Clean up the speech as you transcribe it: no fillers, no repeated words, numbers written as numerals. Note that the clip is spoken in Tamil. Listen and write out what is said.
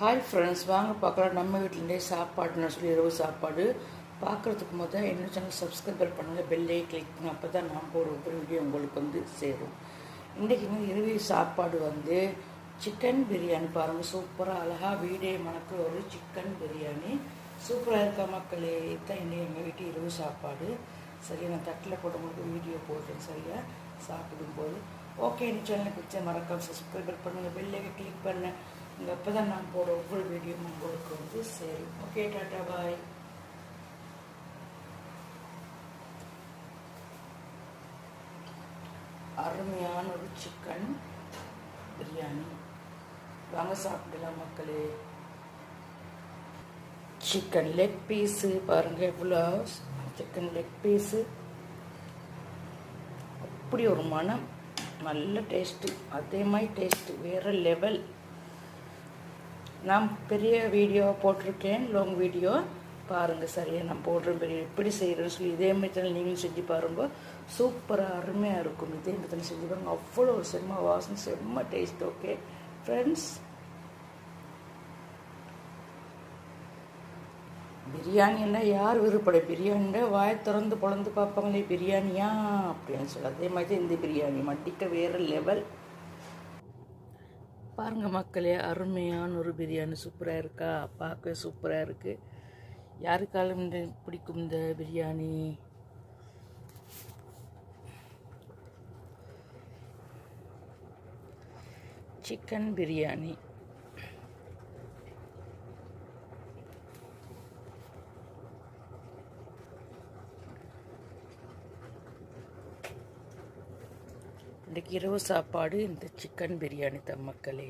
ஹாய் ஃப்ரெண்ட்ஸ், வாங்க பார்க்கலாம். நம்ம வீட்டிலேருந்தே சாப்பாடுன்னு சொல்லி இரவு சாப்பாடு பார்க்குறதுக்கு முதல் என்ன சேனல் சப்ஸ்கிரைப் பண்ணுங்கள், பெல்லை கிளிக் பண்ணுங்கள். அப்போ தான் நான் போகிற ஒவ்வொரு வீடியோ உங்களுக்கு சேரும். இன்றைக்கி இரவு சாப்பாடு சிக்கன் பிரியாணி பாருங்கள். சூப்பராக அழகாக வீடே மணக்க ஒரு சிக்கன் பிரியாணி சூப்பராக இருக்கா மக்களே. தான் இன்றைக்கி எங்கள் வீட்டு இரவு சாப்பாடு. சரியா, நான் தட்டில் போடும்போது வீடியோ போடுறேன். சரியாக சாப்பிடும்போது ஓகே. இந்த சேனலை பிடிச்ச மறக்காம சப்ஸ்கிரைப் பண்ணுங்கள், பெல்லை கிளிக் பண்ணேன். இங்கே அப்போ தான் நான் போகிற ஒவ்வொரு வீடியோ உங்களுக்கு சேரும். ஓகே, டாட்டா பாய். அருமையான ஒரு சிக்கன் பிரியாணி வாங்க சாப்பிடலாம் மக்களே. சிக்கன் லெக் பீஸு பாருங்கள், எவ்வளோ சிக்கன் லெக் பீஸு. அப்படி ஒரு மனம், நல்ல டேஸ்ட்டு. அதே மாதிரி டேஸ்ட்டு வேறு லெவல். நான் பெரிய வீடியோ போட்டிருக்கேன், லாங் வீடியோ பாருங்கள். சரியாக நான் போடுறேன் பெரிய எப்படி செய்கிறேன்னு சொல்லி. இதே மாதிரி நீங்களும் செஞ்சு பாருங்கள், சூப்பராக அருமையாக இருக்கும். இதே மாதிரி செஞ்சு பாருங்கள், அவ்வளோ ஒரு செம்ம வாசனை, செம்ம டேஸ்ட். ஓகே ஃப்ரெண்ட்ஸ், பிரியாணின்னா யார் விருப்பப்பட? பிரியாணின்னா வாய் திறந்து பொழந்து பார்ப்பாங்களே, பிரியாணியா அப்படின்னு சொல்லி. அதே மாதிரி இந்த பிரியாணி மட்டிக்க வேறு லெவல் பாருங்கள் மக்களே. அருமையான ஒரு பிரியாணி சூப்பராக இருக்கா, பார்க்க சூப்பராக இருக்குது. யாருக்காலும் இந்த பிடிக்கும் இந்த பிரியாணி. சிக்கன் பிரியாணி இன்றைக்கு இரவு சாப்பாடு இந்த சிக்கன் பிரியாணி தான் மக்களே.